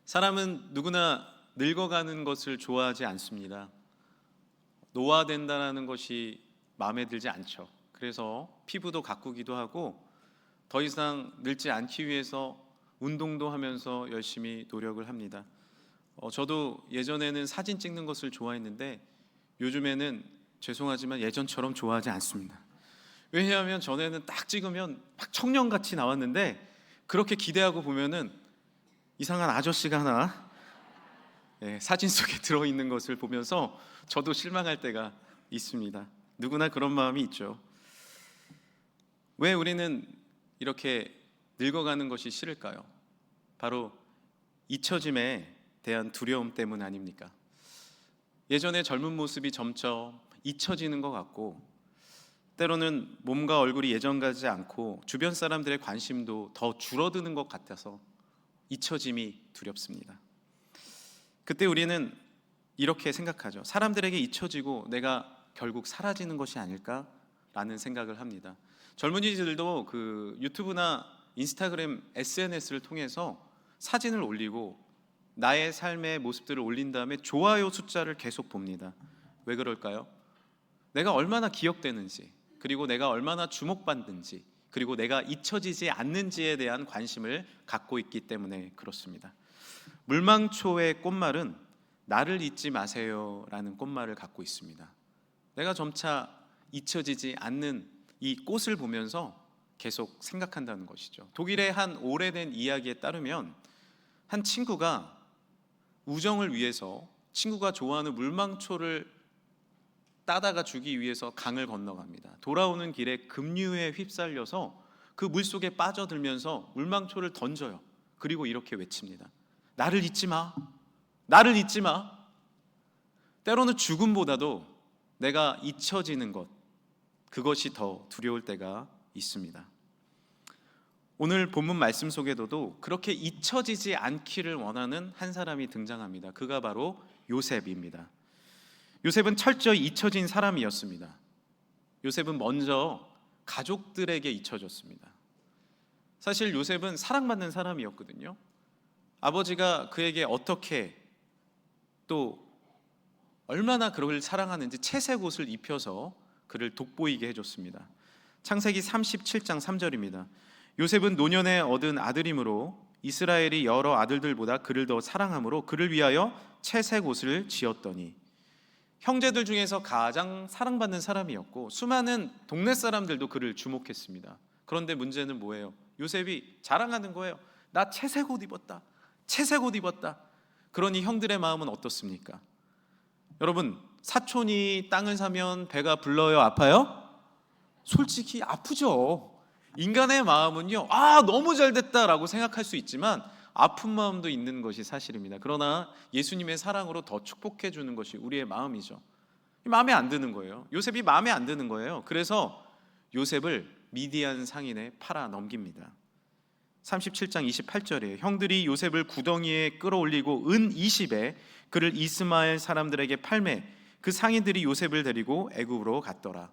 사람은 누구나 늙어가는 것을 좋아하지 않습니다. 노화된다는 것이 마음에 들지 않죠. 그래서 피부도 가꾸기도 하고 더 이상 늙지 않기 위해서 운동도 하면서 열심히 노력을 합니다. 저도 예전에는 사진 찍는 것을 좋아했는데 요즘에는 죄송하지만 예전처럼 좋아하지 않습니다. 왜냐하면 전에는 딱 찍으면 막 청년같이 나왔는데 그렇게 기대하고 보면은 이상한 아저씨가 하나 사진 속에 들어있는 것을 보면서 저도 실망할 때가 있습니다. 누구나 그런 마음이 있죠. 왜 우리는 이렇게 늙어가는 것이 싫을까요? 바로 잊혀짐에 대한 두려움 때문 아닙니까? 예전의 젊은 모습이 점점 잊혀지는 것 같고 때로는 몸과 얼굴이 예전 같지 않고 주변 사람들의 관심도 더 줄어드는 것 같아서 잊혀짐이 두렵습니다. 그때 우리는 이렇게 생각하죠. 사람들에게 잊혀지고 내가 결국 사라지는 것이 아닐까라는 생각을 합니다. 젊은이들도 그 유튜브나 인스타그램 SNS를 통해서 사진을 올리고 나의 삶의 모습들을 올린 다음에 좋아요 숫자를 계속 봅니다. 왜 그럴까요? 내가 얼마나 기억되는지, 그리고 내가 얼마나 주목받는지, 그리고 내가 잊혀지지 않는지에 대한 관심을 갖고 있기 때문에 그렇습니다. 물망초의 꽃말은 나를 잊지 마세요 라는 꽃말을 갖고 있습니다. 내가 점차 잊혀지지 않는 이 꽃을 보면서 계속 생각한다는 것이죠. 독일의 한 오래된 이야기에 따르면 한 친구가 우정을 위해서 친구가 좋아하는 물망초를 따다가 주기 위해서 강을 건너갑니다. 돌아오는 길에 급류에 휩쓸려서 그 물속에 빠져들면서 물망초를 던져요. 그리고 이렇게 외칩니다. 나를 잊지 마. 나를 잊지 마. 때로는 죽음보다도 내가 잊혀지는 것, 그것이 더 두려울 때가 있습니다. 오늘 본문 말씀 속에도 그렇게 잊혀지지 않기를 원하는 한 사람이 등장합니다. 그가 바로 요셉입니다. 요셉은 철저히 잊혀진 사람이었습니다. 요셉은 먼저 가족들에게 잊혀졌습니다. 사실 요셉은 사랑받는 사람이었거든요. 아버지가 그에게 어떻게 또 얼마나 그를 사랑하는지 채색 옷을 입혀서 그를 돋보이게 해줬습니다. 창세기 37장 3절입니다. 요셉은 노년에 얻은 아들이므로 이스라엘이 여러 아들들보다 그를 더 사랑하므로 그를 위하여 채색 옷을 지었더니, 형제들 중에서 가장 사랑받는 사람이었고 수많은 동네 사람들도 그를 주목했습니다. 그런데 문제는 뭐예요? 요셉이 자랑하는 거예요. 나 채색 옷 입었다. 채색 옷 입었다. 그러니 형들의 마음은 어떻습니까? 여러분, 사촌이 땅을 사면 배가 불러요, 아파요? 솔직히 아프죠. 인간의 마음은요, 너무 잘 됐다라고 생각할 수 있지만 아픈 마음도 있는 것이 사실입니다. 그러나 예수님의 사랑으로 더 축복해 주는 것이 우리의 마음이죠. 마음에 안 드는 거예요. 요셉이 마음에 안 드는 거예요. 그래서 요셉을 미디안 상인에 팔아 넘깁니다. 37장 28절에 형들이 요셉을 구덩이에 끌어올리고 은 20에 그를 이스마엘 사람들에게 팔매 그 상인들이 요셉을 데리고 애굽으로 갔더라.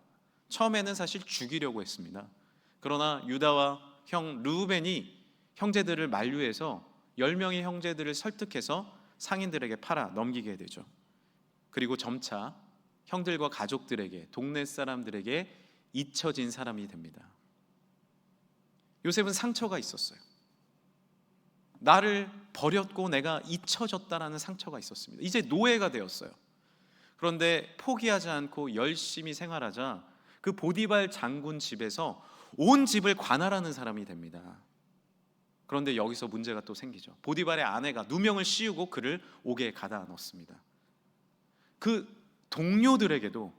처음에는 사실 죽이려고 했습니다. 그러나 유다와 형 르우벤이 형제들을 만류해서 10명의 형제들을 설득해서 상인들에게 팔아 넘기게 되죠. 그리고 점차 형들과 가족들에게, 동네 사람들에게 잊혀진 사람이 됩니다. 요셉은 상처가 있었어요. 나를 버렸고 내가 잊혀졌다라는 상처가 있었습니다. 이제 노예가 되었어요. 그런데 포기하지 않고 열심히 생활하자 그 보디발 장군 집에서 온 집을 관할하는 사람이 됩니다. 그런데 여기서 문제가 또 생기죠. 보디발의 아내가 누명을 씌우고 그를 옥에 가다 넣습니다. 그 동료들에게도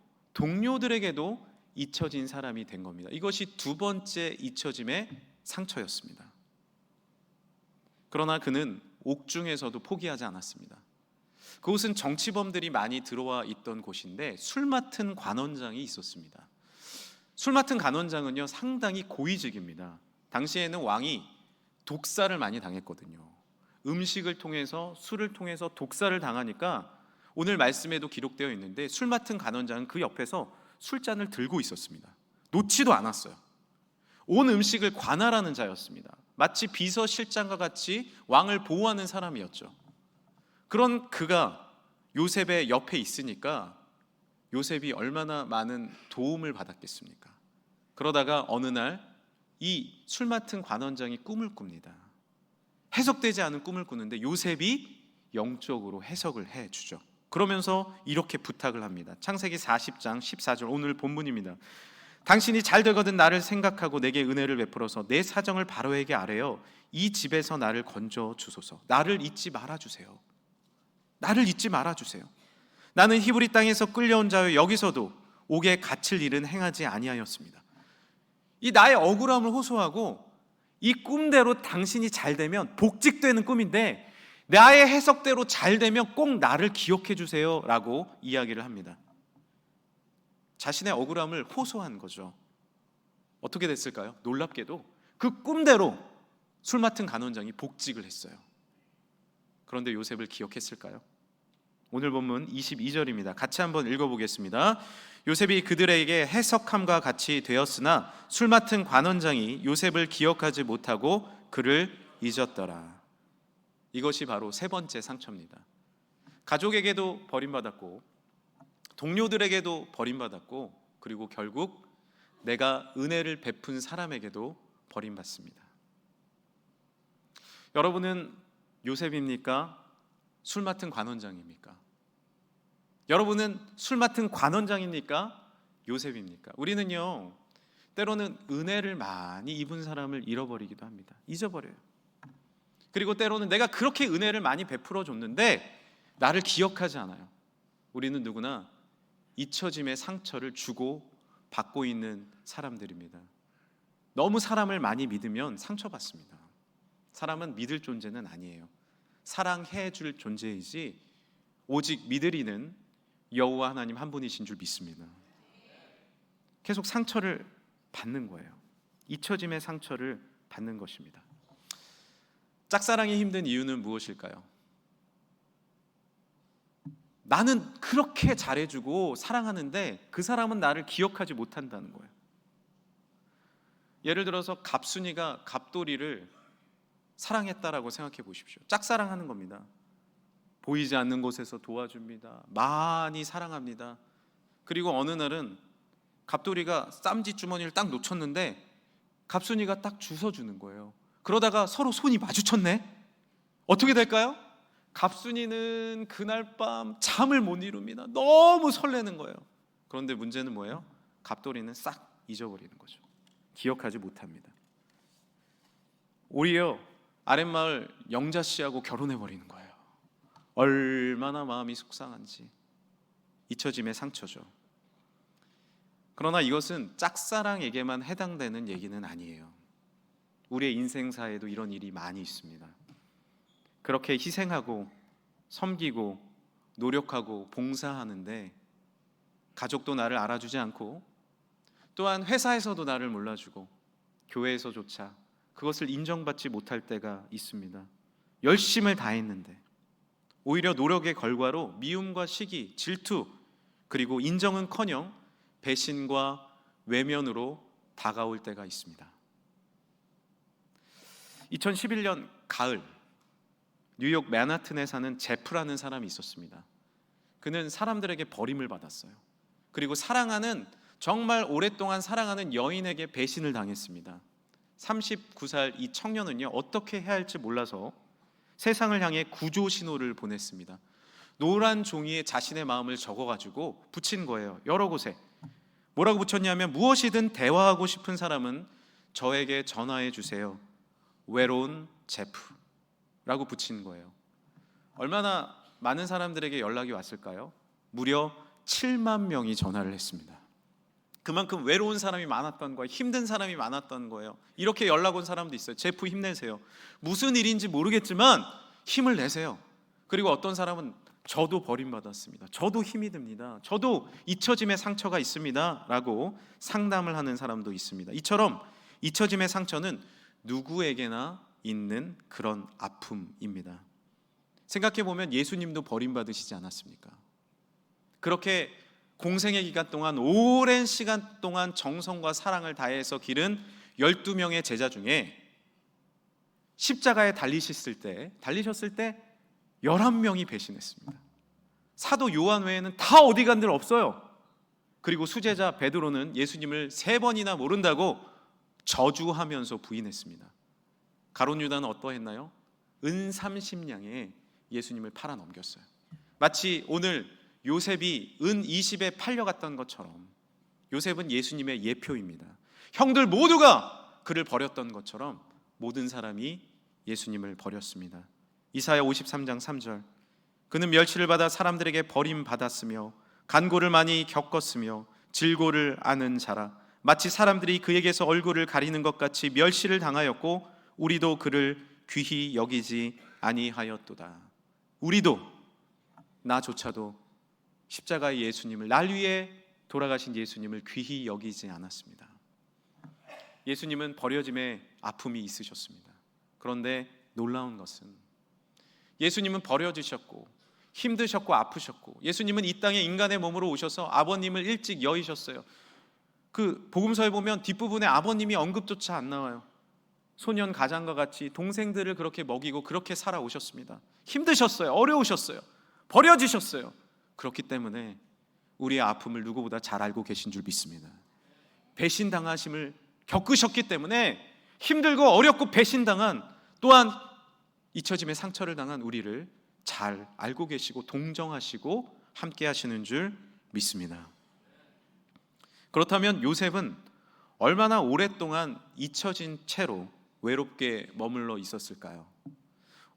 잊혀진 사람이 된 겁니다. 이것이 두 번째 잊혀짐의 상처였습니다. 그러나 그는 옥중에서도 포기하지 않았습니다. 그곳은 정치범들이 많이 들어와 있던 곳인데 술 맡은 관원장이 있었습니다. 술 맡은 관원장은요 상당히 고위직입니다. 당시에는 왕이 독사를 많이 당했거든요. 음식을 통해서, 술을 통해서 독사를 당하니까 오늘 말씀에도 기록되어 있는데 술 맡은 관원장은 그 옆에서 술잔을 들고 있었습니다. 놓지도 않았어요. 온 음식을 관할하는 자였습니다. 마치 비서실장과 같이 왕을 보호하는 사람이었죠. 그런 그가 요셉의 옆에 있으니까 요셉이 얼마나 많은 도움을 받았겠습니까? 그러다가 어느 날 이 술 맡은 관원장이 꿈을 꿉니다. 해석되지 않은 꿈을 꾸는데 요셉이 영적으로 해석을 해주죠. 그러면서 이렇게 부탁을 합니다. 창세기 40장 14절, 오늘 본문입니다. 당신이 잘 되거든 나를 생각하고 내게 은혜를 베풀어서 내 사정을 바로에게 아뢰어 이 집에서 나를 건져 주소서. 나를 잊지 말아 주세요. 나를 잊지 말아 주세요. 나는 히브리 땅에서 끌려온 자여 여기서도 옥에 갇힐 일은 행하지 아니하였습니다. 이 나의 억울함을 호소하고 이 꿈대로 당신이 잘 되면 복직되는 꿈인데 나의 해석대로 잘 되면 꼭 나를 기억해 주세요 라고 이야기를 합니다. 자신의 억울함을 호소한 거죠. 어떻게 됐을까요? 놀랍게도 그 꿈대로 술 맡은 간원장이 복직을 했어요. 그런데 요셉을 기억했을까요? 오늘 본문 22절입니다. 같이 한번 읽어보겠습니다. 요셉이 그들에게 해석함과 같이 되었으나 술 맡은 관원장이 요셉을 기억하지 못하고 그를 잊었더라. 이것이 바로 세 번째 상처입니다. 가족에게도 버림받았고 동료들에게도 버림받았고 그리고 결국 내가 은혜를 베푼 사람에게도 버림받습니다. 여러분은 요셉입니까? 술 맡은 관원장입니까? 여러분은 술 맡은 관원장입니까? 요셉입니까? 우리는요, 때로는 은혜를 많이 입은 사람을 잃어버리기도 합니다. 잊어버려요. 그리고 때로는 내가 그렇게 은혜를 많이 베풀어 줬는데 나를 기억하지 않아요. 우리는 누구나 잊혀짐의 상처를 주고 받고 있는 사람들입니다. 너무 사람을 많이 믿으면 상처받습니다. 사람은 믿을 존재는 아니에요. 사랑해 줄 존재이지 오직 믿으리는 여호와 하나님 한 분이신 줄 믿습니다. 계속 상처를 받는 거예요. 잊혀짐의 상처를 받는 것입니다. 짝사랑이 힘든 이유는 무엇일까요? 나는 그렇게 잘해주고 사랑하는데 그 사람은 나를 기억하지 못한다는 거예요. 예를 들어서 갑순이가 갑돌이를 사랑했다라고 생각해 보십시오. 짝사랑하는 겁니다. 보이지 않는 곳에서 도와줍니다. 많이 사랑합니다. 그리고 어느 날은 갑돌이가 쌈지 주머니를 딱 놓쳤는데 갑순이가 딱 주워주는 거예요. 그러다가 서로 손이 마주쳤네. 어떻게 될까요? 갑순이는 그날 밤 잠을 못 이룹니다. 너무 설레는 거예요. 그런데 문제는 뭐예요? 갑돌이는 싹 잊어버리는 거죠. 기억하지 못합니다. 오히려 아랫마을 영자 씨하고 결혼해버리는 거예요. 얼마나 마음이 속상한지. 잊혀짐의 상처죠. 그러나 이것은 짝사랑에게만 해당되는 얘기는 아니에요. 우리의 인생사에도 이런 일이 많이 있습니다. 그렇게 희생하고 섬기고 노력하고 봉사하는데 가족도 나를 알아주지 않고 또한 회사에서도 나를 몰라주고 교회에서조차 그것을 인정받지 못할 때가 있습니다. 열심을 다했는데 오히려 노력의 결과로 미움과 시기, 질투 그리고 인정은커녕 배신과 외면으로 다가올 때가 있습니다. 2011년 가을 뉴욕 맨하튼에 사는 제프라는 사람이 있었습니다. 그는 사람들에게 버림을 받았어요. 그리고 정말 오랫동안 사랑하는 여인에게 배신을 당했습니다. 39살 이 청년은요, 어떻게 해야 할지 몰라서 세상을 향해 구조 신호를 보냈습니다. 노란 종이에 자신의 마음을 적어가지고 붙인 거예요. 여러 곳에. 뭐라고 붙였냐면 무엇이든 대화하고 싶은 사람은 저에게 전화해 주세요. 외로운 제프라고 붙인 거예요. 얼마나 많은 사람들에게 연락이 왔을까요? 무려 7만 명이 전화를 했습니다. 그만큼 외로운 사람이 많았던 거예요. 힘든 사람이 많았던 거예요. 이렇게 연락 온 사람도 있어요. 제프 힘내세요. 무슨 일인지 모르겠지만 힘을 내세요. 그리고 어떤 사람은 저도 버림받았습니다. 저도 힘이 듭니다. 저도 잊혀짐의 상처가 있습니다. 라고 상담을 하는 사람도 있습니다. 이처럼 잊혀짐의 상처는 누구에게나 있는 그런 아픔입니다. 생각해보면 예수님도 버림받으시지 않았습니까? 그렇게 공생의 기간 동안 오랜 시간 동안 정성과 사랑을 다해서 기른 12명의 제자 중에 십자가에 달리셨을 때 11명이 배신했습니다. 사도 요한 외에는 다 어디 간들 없어요. 그리고 수제자 베드로는 예수님을 3번이나 모른다고 저주하면서 부인했습니다. 가룟 유다는 어떠했나요? 은 30냥에 예수님을 팔아 넘겼어요. 마치 오늘 요셉이 은 20에 팔려갔던 것처럼 요셉은 예수님의 예표입니다. 형들 모두가 그를 버렸던 것처럼 모든 사람이 예수님을 버렸습니다. 이사야 53장 3절, 그는 멸치를 받아 사람들에게 버림받았으며 간고를 많이 겪었으며 질고를 아는 자라. 마치 사람들이 그에게서 얼굴을 가리는 것 같이 멸시를 당하였고 우리도 그를 귀히 여기지 아니하였도다. 우리도, 나조차도 십자가의 예수님을, 날 위해 돌아가신 예수님을 귀히 여기지 않았습니다. 예수님은 버려짐의 아픔이 있으셨습니다. 그런데 놀라운 것은 예수님은 버려지셨고 힘드셨고 아프셨고, 예수님은 이 땅에 인간의 몸으로 오셔서 아버님을 일찍 여의셨어요. 그 복음서에 보면 뒷부분에 아버님이 언급조차 안 나와요. 소년 가장과 같이 동생들을 그렇게 먹이고 그렇게 살아오셨습니다. 힘드셨어요. 어려우셨어요. 버려지셨어요. 그렇기 때문에 우리의 아픔을 누구보다 잘 알고 계신 줄 믿습니다. 배신당하심을 겪으셨기 때문에 힘들고 어렵고 배신당한, 또한 잊혀짐의 상처를 당한 우리를 잘 알고 계시고 동정하시고 함께 하시는 줄 믿습니다. 그렇다면 요셉은 얼마나 오랫동안 잊혀진 채로 외롭게 머물러 있었을까요?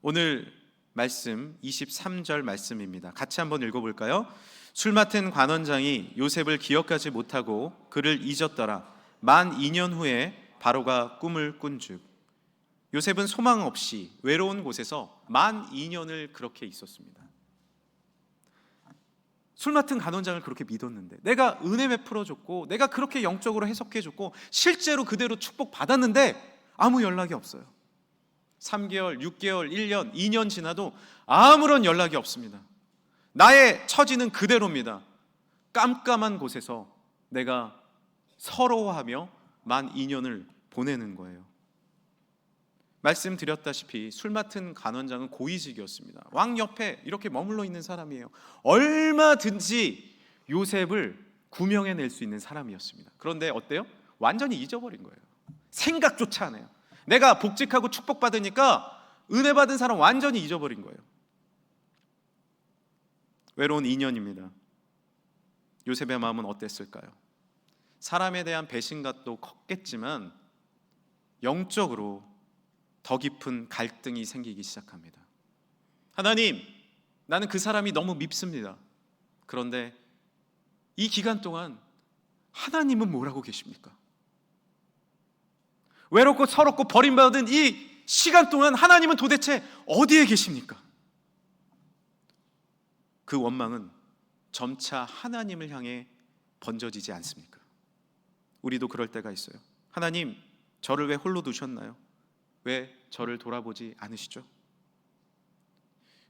오늘 말씀 23절 말씀입니다. 같이 한번 읽어볼까요? 술 맡은 관원장이 요셉을 기억하지 못하고 그를 잊었더라. 만 2년 후에 바로가 꿈을 꾼즉. 요셉은 소망 없이 외로운 곳에서 만 2년을 그렇게 있었습니다. 술 맡은 간원장을 그렇게 믿었는데, 내가 은혜 베풀어줬고 내가 그렇게 영적으로 해석해줬고 실제로 그대로 축복받았는데 아무 연락이 없어요. 3개월, 6개월, 1년, 2년 지나도 아무런 연락이 없습니다. 나의 처지는 그대로입니다. 깜깜한 곳에서 내가 서러워하며 만 2년을 보내는 거예요. 말씀드렸다시피 술 맡은 간원장은 고위직이었습니다. 왕 옆에 이렇게 머물러 있는 사람이에요. 얼마든지 요셉을 구명해낼 수 있는 사람이었습니다. 그런데 어때요? 완전히 잊어버린 거예요. 생각조차 안 해요. 내가 복직하고 축복받으니까 은혜 받은 사람 완전히 잊어버린 거예요. 외로운 2년입니다. 요셉의 마음은 어땠을까요? 사람에 대한 배신감도 컸겠지만 영적으로 더 깊은 갈등이 생기기 시작합니다. 하나님, 나는 그 사람이 너무 밉습니다. 그런데 이 기간 동안 하나님은 뭐라고 계십니까? 외롭고 서럽고 버림받은 이 시간 동안 하나님은 도대체 어디에 계십니까? 그 원망은 점차 하나님을 향해 번져지지 않습니까? 우리도 그럴 때가 있어요. 하나님, 저를 왜 홀로 두셨나요? 왜 저를 돌아보지 않으시죠?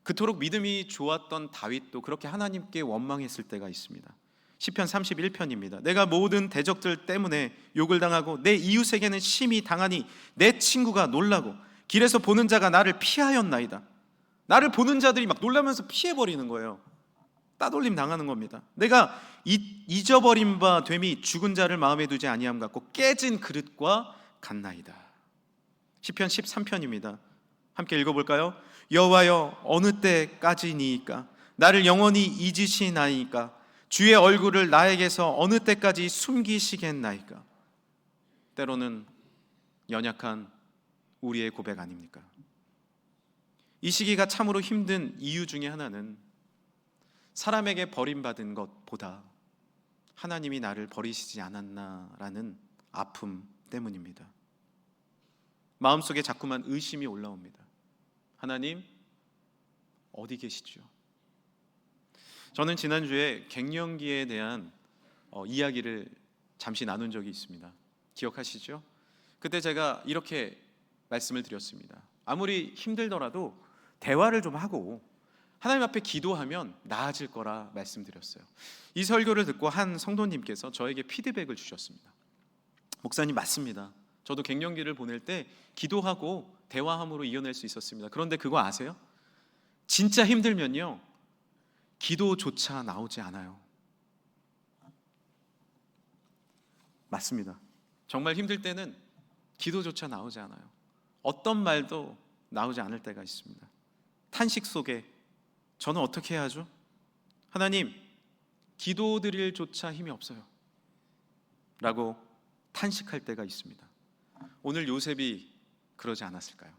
그토록 믿음이 좋았던 다윗도 그렇게 하나님께 원망했을 때가 있습니다. 시편 31편입니다. 내가 모든 대적들 때문에 욕을 당하고 내 이웃에게는 심히 당하니 내 친구가 놀라고 길에서 보는 자가 나를 피하였나이다. 나를 보는 자들이 막 놀라면서 피해버리는 거예요. 따돌림 당하는 겁니다. 내가 잊어버린 바 됨이 죽은 자를 마음에 두지 아니함 같고 깨진 그릇과 같나이다. 시편 13편입니다. 함께 읽어볼까요? 여호와여, 어느 때까지니이까? 나를 영원히 잊으시나이까? 주의 얼굴을 나에게서 어느 때까지 숨기시겠나이까? 때로는 연약한 우리의 고백 아닙니까? 이 시기가 참으로 힘든 이유 중에 하나는 사람에게 버림받은 것보다 하나님이 나를 버리시지 않았나라는 아픔 때문입니다. 마음속에 자꾸만 의심이 올라옵니다. 하나님, 어디 계시죠? 저는 지난주에 갱년기에 대한 이야기를 잠시 나눈 적이 있습니다. 기억하시죠? 그때 제가 이렇게 말씀을 드렸습니다. 아무리 힘들더라도 대화를 좀 하고 하나님 앞에 기도하면 나아질 거라 말씀드렸어요. 이 설교를 듣고 한 성도님께서 저에게 피드백을 주셨습니다. 목사님, 맞습니다. 저도 갱년기를 보낼 때 기도하고 대화함으로 이겨낼 수 있었습니다. 그런데 그거 아세요? 진짜 힘들면요, 기도조차 나오지 않아요. 맞습니다. 정말 힘들 때는 기도조차 나오지 않아요. 어떤 말도 나오지 않을 때가 있습니다. 탄식 속에 저는 어떻게 해야 하죠? 하나님, 기도드릴 조차 힘이 없어요 라고 탄식할 때가 있습니다. 오늘 요셉이 그러지 않았을까요?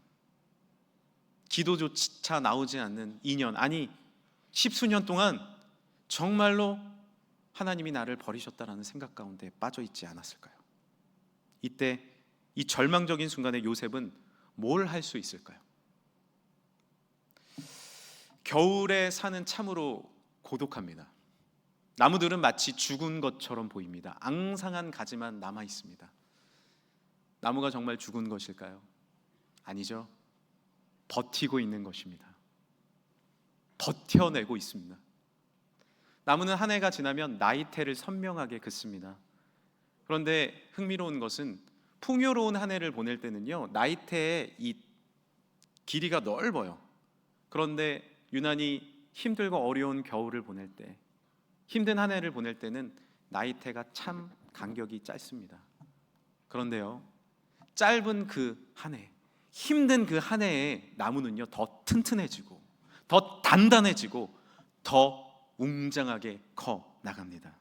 기도조차 나오지 않는 2년, 아니 10수년 동안 정말로 하나님이 나를 버리셨다라는 생각 가운데 빠져 있지 않았을까요? 이때 이 절망적인 순간에 요셉은 뭘 할 수 있을까요? 겨울에 사는 참으로 고독합니다. 나무들은 마치 죽은 것처럼 보입니다. 앙상한 가지만 남아 있습니다. 나무가 정말 죽은 것일까요? 아니죠. 버티고 있는 것입니다. 버텨내고 있습니다. 나무는 한 해가 지나면 나이테를 선명하게 긋습니다. 그런데 흥미로운 것은 풍요로운 한 해를 보낼 때는요, 나이테의 이 길이가 넓어요. 그런데 유난히 힘들고 어려운 겨울을 보낼 때, 힘든 한 해를 보낼 때는 나이테가 참 간격이 짧습니다. 그런데요, 짧은 그 한 해, 힘든 그 한 해에 나무는요 더 튼튼해지고 더 단단해지고 더 웅장하게 커 나갑니다.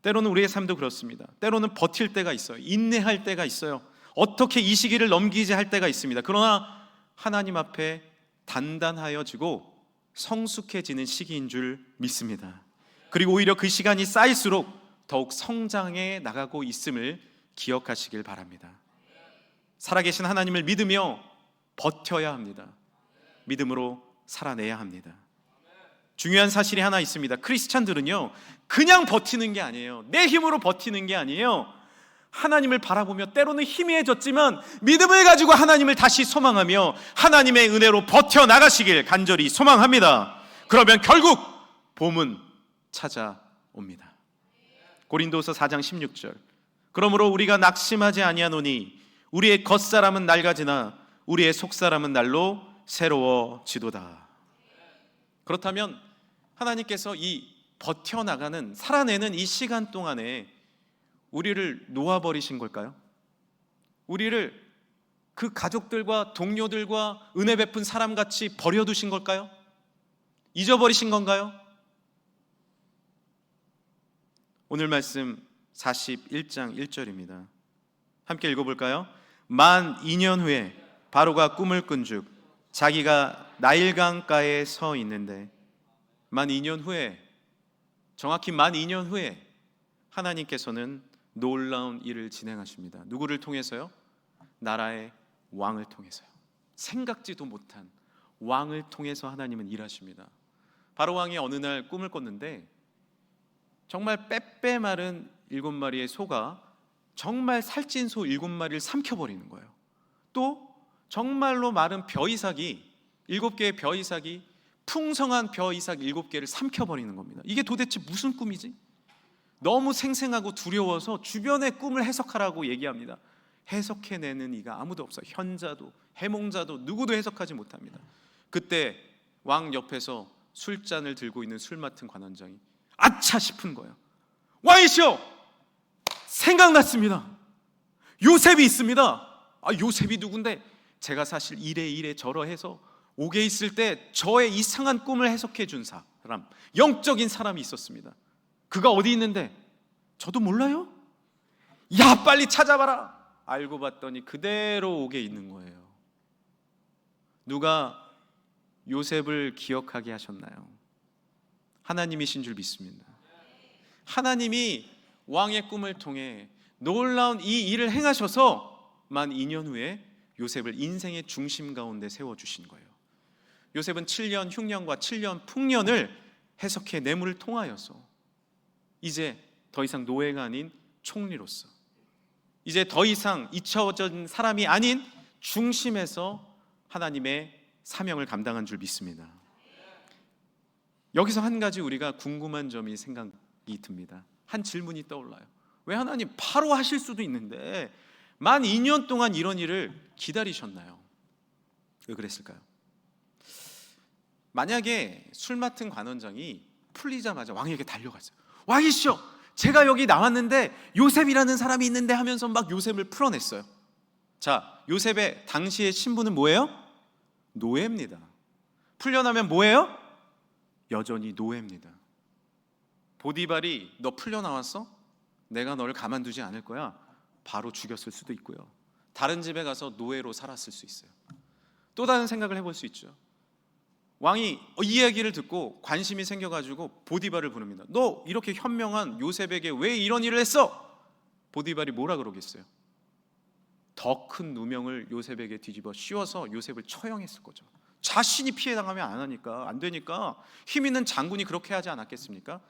때로는 우리의 삶도 그렇습니다. 때로는 버틸 때가 있어요. 인내할 때가 있어요. 어떻게 이 시기를 넘기지 할 때가 있습니다. 그러나 하나님 앞에 단단하여지고 성숙해지는 시기인 줄 믿습니다. 그리고 오히려 그 시간이 쌓일수록 더욱 성장해 나가고 있음을 기억하시길 바랍니다. 살아계신 하나님을 믿으며 버텨야 합니다. 믿음으로 살아내야 합니다. 중요한 사실이 하나 있습니다. 크리스찬들은요 그냥 버티는 게 아니에요. 내 힘으로 버티는 게 아니에요. 하나님을 바라보며 때로는 희미해졌지만 믿음을 가지고 하나님을 다시 소망하며 하나님의 은혜로 버텨나가시길 간절히 소망합니다. 그러면 결국 봄은 찾아옵니다. 고린도서 4장 16절, 그러므로 우리가 낙심하지 아니하노니 우리의 겉사람은 낡아지나 우리의 속사람은 날로 새로워지도다. 그렇다면 하나님께서 이 버텨나가는, 살아내는 이 시간 동안에 우리를 놓아버리신 걸까요? 우리를 그 가족들과 동료들과 은혜 베푼 사람같이 버려두신 걸까요? 잊어버리신 건가요? 오늘 말씀 41장 1절입니다. 함께 읽어볼까요? 만 2년 후에 바로가 꿈을 꾼즉 자기가 나일강가에 서 있는데, 만 2년 후에, 정확히 만 2년 후에 하나님께서는 놀라운 일을 진행하십니다. 누구를 통해서요? 나라의 왕을 통해서요. 생각지도 못한 왕을 통해서 하나님은 일하십니다. 바로 왕이 어느 날 꿈을 꿨는데 정말 빼빼 마른 7마리의 소가 정말 살찐 소 7마리를 삼켜버리는 거예요. 또 정말로 마른 벼이삭이, 7개의 벼이삭이, 풍성한 벼이삭 7개를 삼켜버리는 겁니다. 이게 도대체 무슨 꿈이지? 너무 생생하고 두려워서 주변의 꿈을 해석하라고 얘기합니다. 해석해내는 이가 아무도 없어요. 현자도 해몽자도 누구도 해석하지 못합니다. 그때 왕 옆에서 술잔을 들고 있는 술 맡은 관원장이 아차 싶은 거예요. 왕이시여, 생각났습니다. 요셉이 있습니다. 요셉이 누군데? 제가 사실 이래 저러해서 옥에 있을 때 저의 이상한 꿈을 해석해 준 사람, 영적인 사람이 있었습니다. 그가 어디 있는데? 저도 몰라요? 야, 빨리 찾아봐라. 알고 봤더니 그대로 옥에 있는 거예요. 누가 요셉을 기억하게 하셨나요? 하나님이신 줄 믿습니다. 하나님이 왕의 꿈을 통해 놀라운 이 일을 행하셔서 만 2년 후에 요셉을 인생의 중심 가운데 세워주신 거예요. 요셉은 7년 흉년과 7년 풍년을 해석해 내물을 통하여서 이제 더 이상 노예가 아닌 총리로서, 이제 더 이상 잊혀진 사람이 아닌 중심에서 하나님의 사명을 감당한 줄 믿습니다. 여기서 한 가지 우리가 궁금한 점이 생각이 듭니다. 한 질문이 떠올라요. 왜 하나님 바로 하실 수도 있는데 만 2년 동안 이런 일을 기다리셨나요? 왜 그랬을까요? 만약에 술 맡은 관원장이 풀리자마자 왕에게 달려갔어요. 왕이시여, 제가 여기 나왔는데 요셉이라는 사람이 있는데 하면서 막 요셉을 풀어냈어요. 자, 요셉의 당시의 신분은 뭐예요? 노예입니다. 풀려나면 뭐예요? 여전히 노예입니다. 보디발이 너 풀려나왔어? 내가 너를 가만두지 않을 거야. 바로 죽였을 수도 있고요. 다른 집에 가서 노예로 살았을 수 있어요. 또 다른 생각을 해볼 수 있죠. 왕이 이 이야기를 듣고 관심이 생겨가지고 보디발을 부릅니다. 너 이렇게 현명한 요셉에게 왜 이런 일을 했어? 보디발이 뭐라 그러겠어요? 더 큰 누명을 요셉에게 뒤집어 씌워서 요셉을 처형했을 거죠. 자신이 피해 당하면 안 하니까, 안 되니까 힘 있는 장군이 그렇게 하지 않았겠습니까?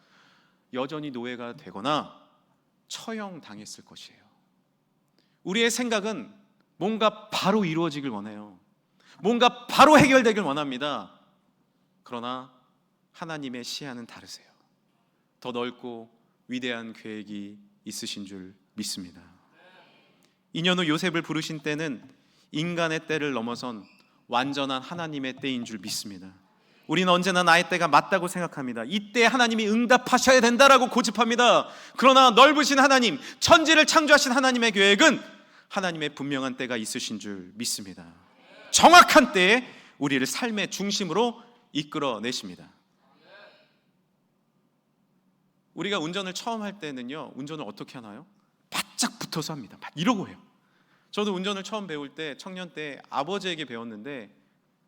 여전히 노예가 되거나 처형당했을 것이에요. 우리의 생각은 뭔가 바로 이루어지길 원해요. 뭔가 바로 해결되길 원합니다. 그러나 하나님의 시야는 다르세요. 더 넓고 위대한 계획이 있으신 줄 믿습니다. 2년 후 요셉을 부르신 때는 인간의 때를 넘어선 완전한 하나님의 때인 줄 믿습니다. 우리는 언제나 나의 때가 맞다고 생각합니다. 이때 하나님이 응답하셔야 된다라고 고집합니다. 그러나 넓으신 하나님, 천지를 창조하신 하나님의 계획은 하나님의 분명한 때가 있으신 줄 믿습니다. 정확한 때에 우리를 삶의 중심으로 이끌어내십니다. 우리가 운전을 처음 할 때는요, 운전을 어떻게 하나요? 바짝 붙어서 합니다. 막 이러고 해요. 저도 운전을 처음 배울 때, 청년 때 아버지에게 배웠는데,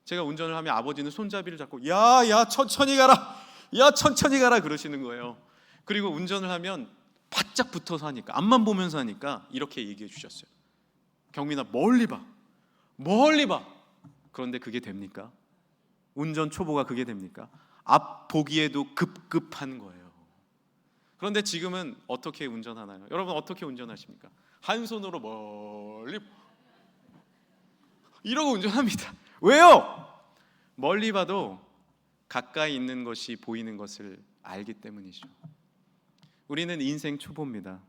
제가 운전을 하면 아버지는 손잡이를 잡고 야 천천히 가라, 야 천천히 가라 그러시는 거예요. 그리고 운전을 하면 바짝 붙어서 하니까, 앞만 보면서 하니까 이렇게 얘기해 주셨어요. 경민아, 멀리 봐, 멀리 봐. 그런데 그게 됩니까? 운전 초보가 그게 됩니까? 앞 보기에도 급급한 거예요. 그런데 지금은 어떻게 운전하나요? 여러분 어떻게 운전하십니까? 한 손으로 멀리 이러고 운전합니다. 왜요? 멀리 봐도 가까이 있는 것이 보이는 것을 알기 때문이죠. 우리는 인생 초보입니다.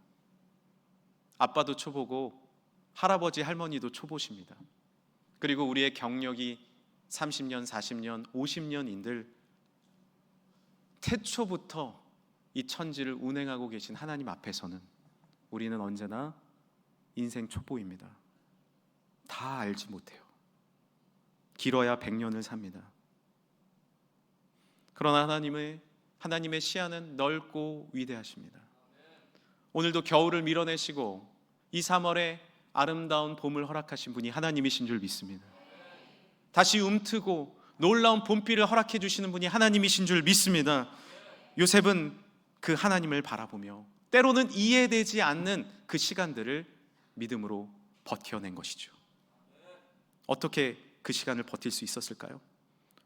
아빠도 초보고 할아버지 할머니도 초보십니다. 그리고 우리의 경력이 30년, 40년, 50년인들 태초부터 이 천지를 운행하고 계신 하나님 앞에서는 우리는 언제나 인생 초보입니다. 다 알지 못해요. 길어야 100년을 삽니다. 그러나 하나님의 시야는 넓고 위대하십니다. 오늘도 겨울을 밀어내시고 이 3월에 아름다운 봄을 허락하신 분이 하나님이신 줄 믿습니다. 다시 움트고 놀라운 봄비를 허락해 주시는 분이 하나님이신 줄 믿습니다. 요셉은 그 하나님을 바라보며 때로는 이해되지 않는 그 시간들을 믿음으로 버텨낸 것이죠. 어떻게 그 시간을 버틸 수 있었을까요?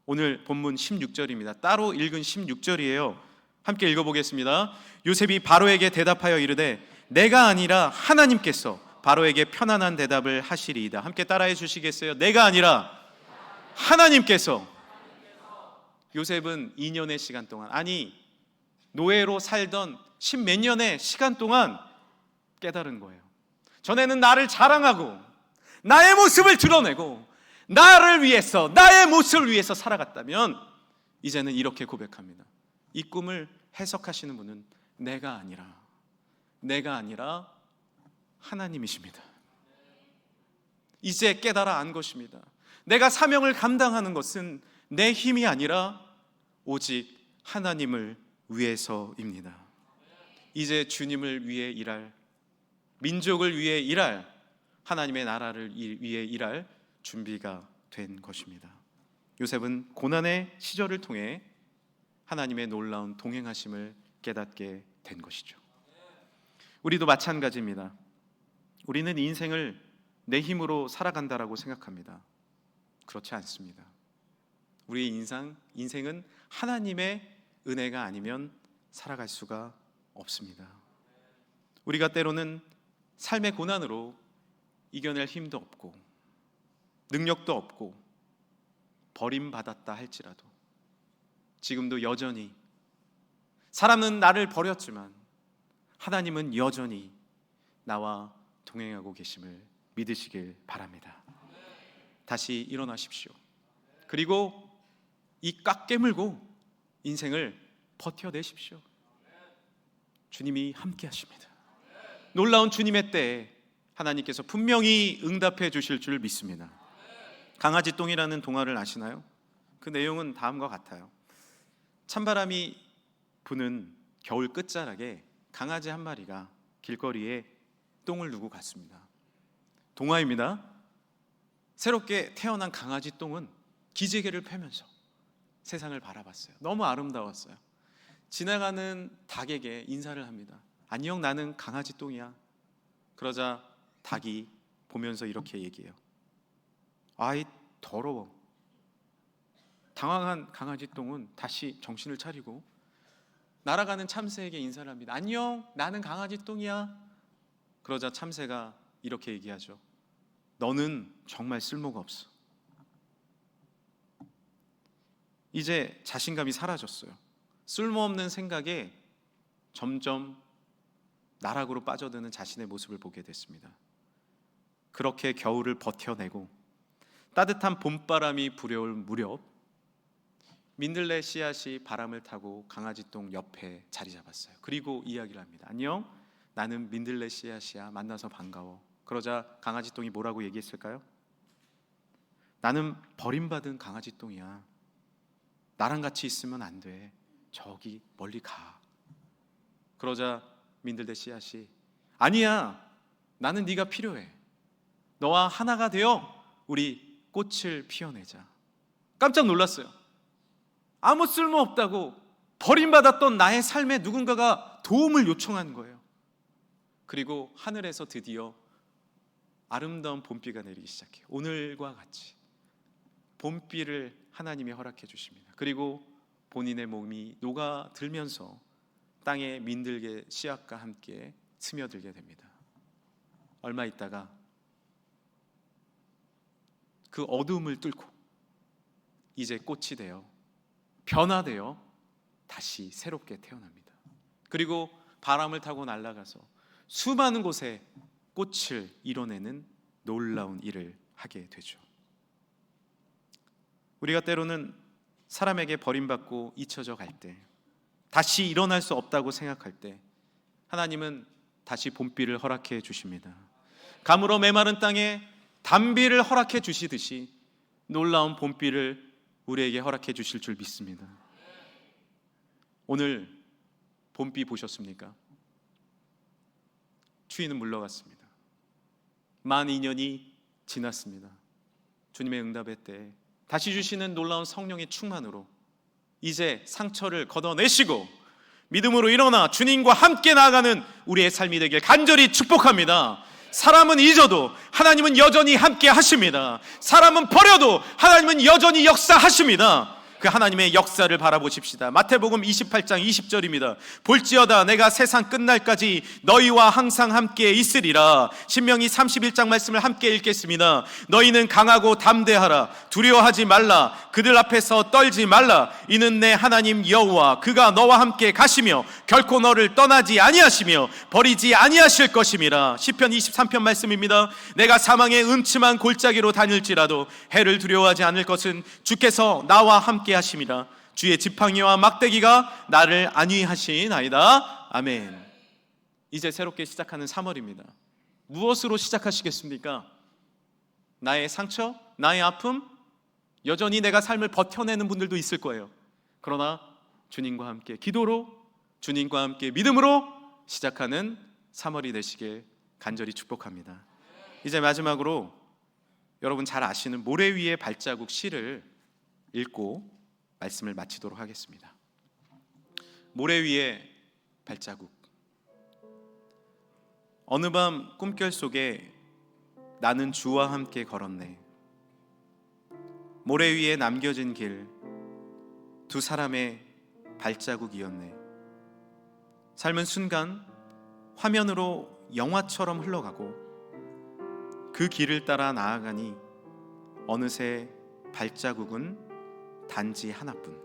오늘 본문 16절입니다. 따로 읽은 16절이에요. 함께 읽어보겠습니다. 요셉이 바로에게 대답하여 이르되 내가 아니라 하나님께서 바로에게 편안한 대답을 하시리이다. 함께 따라해 주시겠어요? 내가 아니라 하나님께서. 요셉은 2년의 시간 동안, 아니 노예로 살던 10몇 년의 시간 동안 깨달은 거예요. 전에는 나를 자랑하고 나의 모습을 드러내고 나를 위해서, 나의 모습을 위해서 살아갔다면 이제는 이렇게 고백합니다. 이 꿈을 해석하시는 분은 내가 아니라 하나님이십니다. 이제 깨달아 안 것입니다. 내가 사명을 감당하는 것은 내 힘이 아니라 오직 하나님을 위해서입니다. 이제 주님을 위해 일할, 민족을 위해 일할, 하나님의 나라를 위해 일할 준비가 된 것입니다. 요셉은 고난의 시절을 통해 하나님의 놀라운 동행하심을 깨닫게 된 것이죠. 우리도 마찬가지입니다. 우리는 인생을 내 힘으로 살아간다라고 생각합니다. 그렇지 않습니다. 우리의 인생은 하나님의 은혜가 아니면 살아갈 수가 없습니다. 우리가 때로는 삶의 고난으로 이겨낼 힘도 없고 능력도 없고 버림받았다 할지라도 지금도 여전히 사람은 나를 버렸지만 하나님은 여전히 나와 동행하고 계심을 믿으시길 바랍니다. 다시 일어나십시오. 그리고 이 꽉 깨물고 인생을 버텨내십시오. 주님이 함께 하십니다. 놀라운 주님의 때에 하나님께서 분명히 응답해 주실 줄 믿습니다. 강아지 똥이라는 동화를 아시나요? 그 내용은 다음과 같아요. 찬바람이 부는 겨울 끝자락에 강아지 한 마리가 길거리에 똥을 누고 갔습니다. 동화입니다. 새롭게 태어난 강아지 똥은 기지개를 펴면서 세상을 바라봤어요. 너무 아름다웠어요. 지나가는 닭에게 인사를 합니다. 안녕, 나는 강아지 똥이야. 그러자 닭이 보면서 이렇게 얘기해요. 아이, 더러워. 당황한 강아지 똥은 다시 정신을 차리고 날아가는 참새에게 인사를 합니다. 안녕, 나는 강아지 똥이야. 그러자 참새가 이렇게 얘기하죠. 너는 정말 쓸모가 없어. 이제 자신감이 사라졌어요. 쓸모없는 생각에 점점 나락으로 빠져드는 자신의 모습을 보게 됐습니다. 그렇게 겨울을 버텨내고 따뜻한 봄바람이 불어올 무렵 민들레 씨앗이 바람을 타고 강아지 똥 옆에 자리 잡았어요. 그리고 이야기를 합니다. 안녕, 나는 민들레 씨앗이야. 만나서 반가워. 그러자 강아지 똥이 뭐라고 얘기했을까요? 나는 버림받은 강아지 똥이야. 나랑 같이 있으면 안 돼. 저기 멀리 가. 그러자 민들레 씨앗이 아니야, 나는 네가 필요해. 너와 하나가 되어 우리 꽃을 피워내자. 깜짝 놀랐어요. 아무 쓸모 없다고 버림받았던 나의 삶에 누군가가 도움을 요청한 거예요. 그리고 하늘에서 드디어 아름다운 봄비가 내리기 시작해요. 오늘과 같이 봄비를 하나님이 허락해 주십니다. 그리고 본인의 몸이 녹아들면서 땅에 민들개 씨앗과 함께 스며들게 됩니다. 얼마 있다가 그 어두움을 뚫고 이제 꽃이 되어 변화되어 다시 새롭게 태어납니다. 그리고 바람을 타고 날아가서 수많은 곳에 꽃을 이뤄내는 놀라운 일을 하게 되죠. 우리가 때로는 사람에게 버림받고 잊혀져 갈 때, 다시 일어날 수 없다고 생각할 때 하나님은 다시 봄비를 허락해 주십니다. 가물어 메마른 땅에 단비를 허락해 주시듯이 놀라운 봄비를 우리에게 허락해 주실 줄 믿습니다. 오늘 봄비 보셨습니까? 추위는 물러갔습니다. 만 2년이 지났습니다. 주님의 응답의 때 다시 주시는 놀라운 성령의 충만으로 이제 상처를 걷어내시고 믿음으로 일어나 주님과 함께 나아가는 우리의 삶이 되길 간절히 축복합니다. 사람은 잊어도 하나님은 여전히 함께 하십니다. 사람은 버려도 하나님은 여전히 역사하십니다. 그 하나님의 역사를 바라보십시다. 마태복음 28장 20절입니다. 볼지어다 내가 세상 끝날까지 너희와 항상 함께 있으리라. 신명기 31장 말씀을 함께 읽겠습니다. 너희는 강하고 담대하라. 두려워하지 말라. 그들 앞에서 떨지 말라. 이는 내 하나님 여호와 그가 너와 함께 가시며 결코 너를 떠나지 아니하시며 버리지 아니하실 것임이라. 시편 23편 말씀입니다. 내가 사망의 음침한 골짜기로 다닐지라도 해를 두려워하지 않을 것은 주께서 나와 함께 하심이라. 주의 지팡이와 막대기가 나를 안위하시나이다. 아멘. 이제 새롭게 시작하는 3월입니다. 무엇으로 시작하시겠습니까? 나의 상처, 나의 아픔, 여전히 내가 삶을 버텨내는 분들도 있을 거예요. 그러나 주님과 함께 기도로, 주님과 함께 믿음으로 시작하는 3월이 되시길 간절히 축복합니다. 이제 마지막으로 여러분 잘 아시는 모래 위의 발자국 시를 읽고 말씀을 마치도록 하겠습니다. 모래 위의 발자국. 어느 밤 꿈결 속에 나는 주와 함께 걸었네. 모래 위에 남겨진 길, 두 사람의 발자국이었네. 삶은 순간 화면으로 영화처럼 흘러가고 그 길을 따라 나아가니 어느새 발자국은 단지 하나뿐.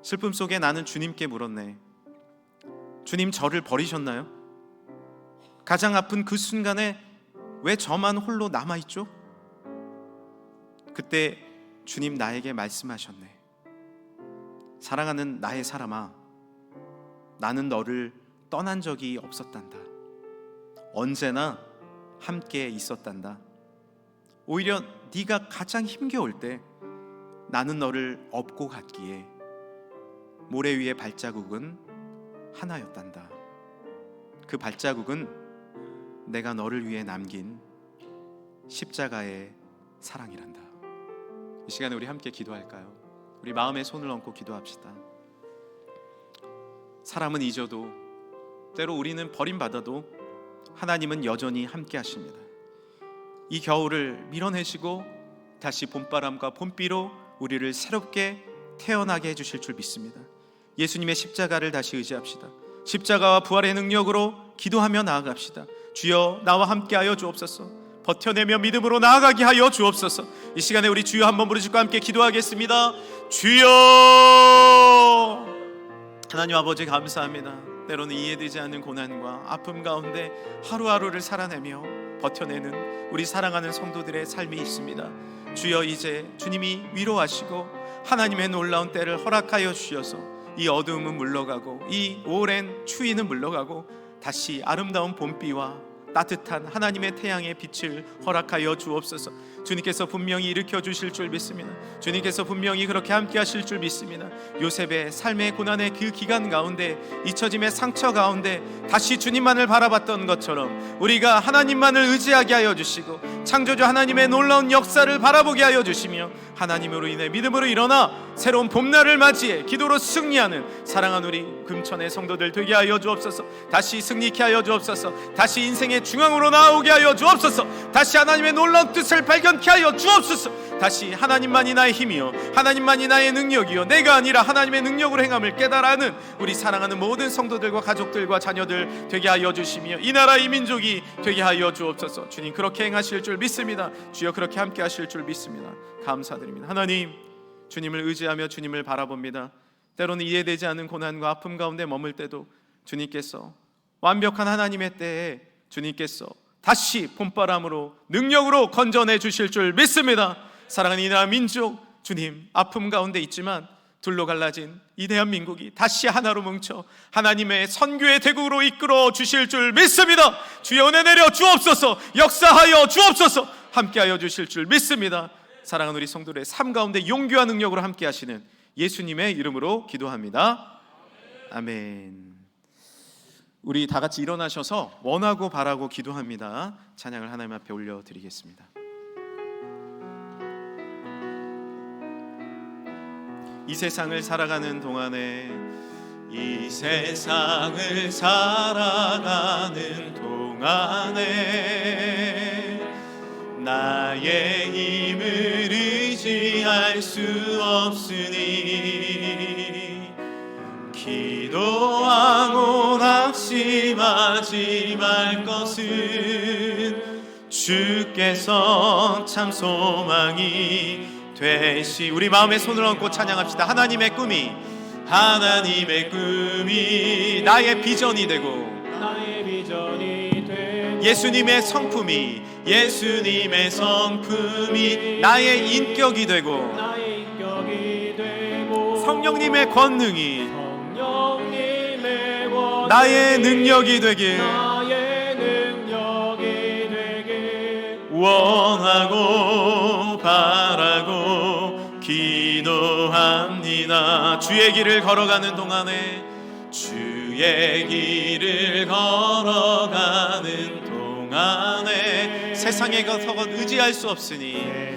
슬픔 속에 나는 주님께 물었네. 주님, 저를 버리셨나요? 가장 아픈 그 순간에 왜 저만 홀로 남아있죠? 그때 주님 나에게 말씀하셨네. 사랑하는 나의 사람아, 나는 너를 떠난 적이 없었단다. 언제나 함께 있었단다. 오히려 네가 가장 힘겨울 때 나는 너를 업고 갔기에 모래 위의 발자국은 하나였단다. 그 발자국은 내가 너를 위해 남긴 십자가의 사랑이란다. 이 시간에 우리 함께 기도할까요? 우리 마음에 손을 얹고 기도합시다. 사람은 잊어도, 때로 우리는 버림받아도 하나님은 여전히 함께 하십니다. 이 겨울을 밀어내시고 다시 봄바람과 봄비로 우리를 새롭게 태어나게 해주실 줄 믿습니다. 예수님의 십자가를 다시 의지합시다. 십자가와 부활의 능력으로 기도하며 나아갑시다. 주여 나와 함께하여 주옵소서. 버텨내며 믿음으로 나아가게 하여 주옵소서. 이 시간에 우리 주여 한번 부르시고 함께 기도하겠습니다. 주여! 하나님 아버지 감사합니다. 때로는 이해되지 않는 고난과 아픔 가운데 하루하루를 살아내며 버텨내는 우리 사랑하는 성도들의 삶이 있습니다. 주여, 이제 주님이 위로하시고 하나님의 놀라운 때를 허락하여 주셔서 이 어두움은 물러가고 이 오랜 추위는 물러가고 다시 아름다운 봄비와 따뜻한 하나님의 태양의 빛을 허락하여 주옵소서. 주님께서 분명히 일으켜 주실 줄 믿습니다. 주님께서 분명히 그렇게 함께 하실 줄 믿습니다. 요셉의 삶의 고난의 그 기간 가운데, 잊혀짐의 상처 가운데 다시 주님만을 바라봤던 것처럼 우리가 하나님만을 의지하게 하여 주시고 창조주 하나님의 놀라운 역사를 바라보게 하여 주시며 하나님으로 인해 믿음으로 일어나 새로운 봄날을 맞이해 기도로 승리하는 사랑하는 우리 금천의 성도들 되게 하여 주옵소서. 다시 승리케 하여 주옵소서. 다시 인생의 중앙으로 나오게 하여 주옵소서. 다시 하나님의 놀라운 뜻을 발견케 하여 주옵소서. 다시 하나님만이 나의 힘이요 하나님만이 나의 능력이요 내가 아니라 하나님의 능력으로 행함을 깨달아는 우리 사랑하는 모든 성도들과 가족들과 자녀들 되게 하여 주시며 이 나라 이 민족이 되게 하여 주옵소서. 주님 그렇게 행하실 줄 믿습니다. 주여 그렇게 함께 하실 줄 믿습니다. 감사드립니다. 하나님, 주님을 의지하며 주님을 바라봅니다. 때로는 이해되지 않는 고난과 아픔 가운데 머물 때도 주님께서 완벽한 하나님의 때에 주님께서 다시 봄바람으로 능력으로 건져내 주실 줄 믿습니다. 사랑하는 이 나라 민족, 주님 아픔 가운데 있지만 둘로 갈라진 이 대한민국이 다시 하나로 뭉쳐 하나님의 선교의 대국으로 이끌어 주실 줄 믿습니다. 주여 은혜 내려 주옵소서. 역사하여 주옵소서. 함께하여 주실 줄 믿습니다. 사랑하는 우리 성도들의 삶 가운데 용기와 능력으로 함께 하시는 예수님의 이름으로 기도합니다. 아멘. 우리 다 같이 일어나셔서 원하고 바라고 기도합니다. 찬양을 하나님 앞에 올려드리겠습니다. 이 세상을 살아가는 동안에 이 세상을 살아가는 동안에 나의 힘을 의지할 수 없으니 기도하고 낙심하지 말 것은 주께서 참 소망이 되시. 우리 마음에 손을 얹고 찬양합시다. 하나님의 꿈이 나의 비전이 되고 예수님의 성품이 나의 인격이 되고 성령님의 권능이 나의 능력이 되길 원하고 바라고 기도합니다. 주의 길을 걸어가는 동안에 세상의 것은 의지할 수 없으니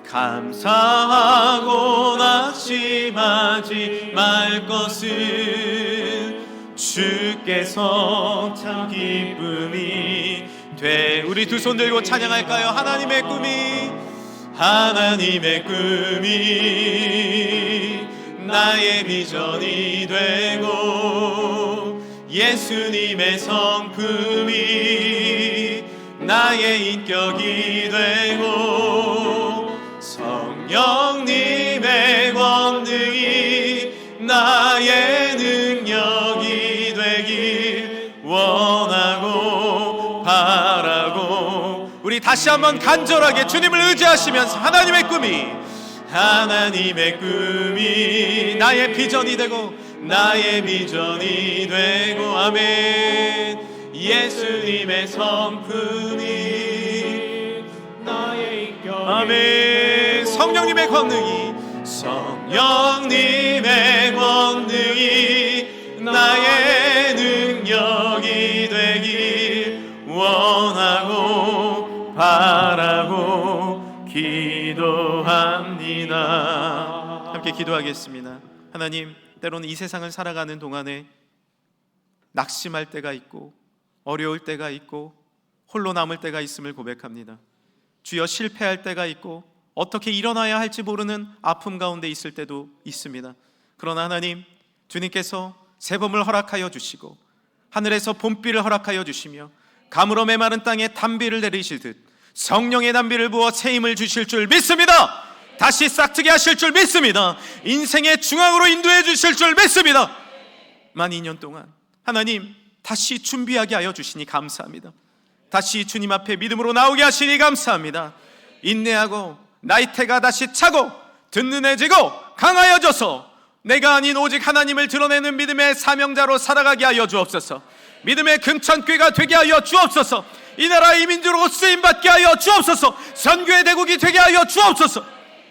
감사하고 낙심하지 말 것은 주께서 참 기쁨이 돼. 우리 두 손 들고 찬양할까요? 하나님의 꿈이 나의 비전이 되고 예수님의 성품이 나의 인격이 되고 성령님의 권능이 나의 능력이 되길 원하고 원하고, 우리 다시 한번 간절하게 주님을 의지하시면서 하나님의 꿈이 나의 비전이 되고 아멘. 예수님의 성품이 나의 인격이, 아멘. 성령님의 권능이 나의 능력이 되길 원하고 바라고 기도합니다. 함께 기도하겠습니다. 하나님, 때로는 이 세상을 살아가는 동안에 낙심할 때가 있고 어려울 때가 있고 홀로 남을 때가 있음을 고백합니다. 주여, 실패할 때가 있고 어떻게 일어나야 할지 모르는 아픔 가운데 있을 때도 있습니다. 그러나 하나님, 주님께서 새봄을 허락하여 주시고 하늘에서 봄비를 허락하여 주시며 가물어 메마른 땅에 단비를 내리실 듯 성령의 단비를 부어 새 힘을 주실 줄 믿습니다. 다시 싹트게 하실 줄 믿습니다. 인생의 중앙으로 인도해 주실 줄 믿습니다. 만 2년 동안 하나님 다시 준비하게 하여 주시니 감사합니다. 다시 주님 앞에 믿음으로 나오게 하시니 감사합니다. 인내하고 나이테가 다시 차고 든든해지고 강하여져서 내가 아닌 오직 하나님을 드러내는 믿음의 사명자로 살아가게 하여 주옵소서. 믿음의 금천귀가 되게 하여 주옵소서. 이 나라의 이민주로 쓰임받게 하여 주옵소서. 선교의 대국이 되게 하여 주옵소서.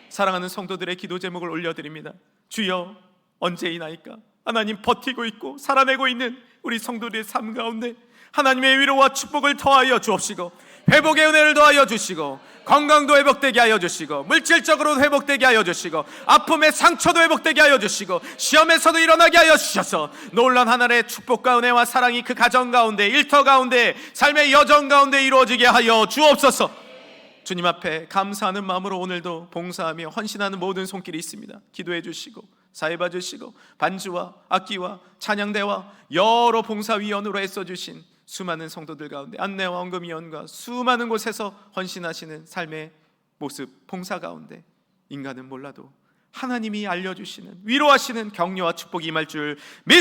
사랑하는 성도들의 기도 제목을 올려드립니다. 주여, 언제이나이까 하나님 버티고 있고 살아내고 있는 우리 성도들의 삶 가운데 하나님의 위로와 축복을 더하여 주옵시고 회복의 은혜를 더하여 주시고 건강도 회복되게 하여 주시고 물질적으로 회복되게 하여 주시고 아픔의 상처도 회복되게 하여 주시고 시험에서도 일어나게 하여 주셔서 놀라운 하나님의 축복과 은혜와 사랑이 그 가정 가운데, 일터 가운데, 삶의 여정 가운데 이루어지게 하여 주옵소서. 주님 앞에 감사하는 마음으로 오늘도 봉사하며 헌신하는 모든 손길이 있습니다. 기도해 주시고 사회 봐주시고 반주와 악기와 찬양대와 여러 봉사위원으로 애써주신 수많은 성도들 가운데 안내와 언금위원과 수많은 곳에서 헌신하시는 삶의 모습, 봉사 가운데 인간은 몰라도 하나님이 알려주시는 위로하시는 격려와 축복이 임할 줄 믿습니다.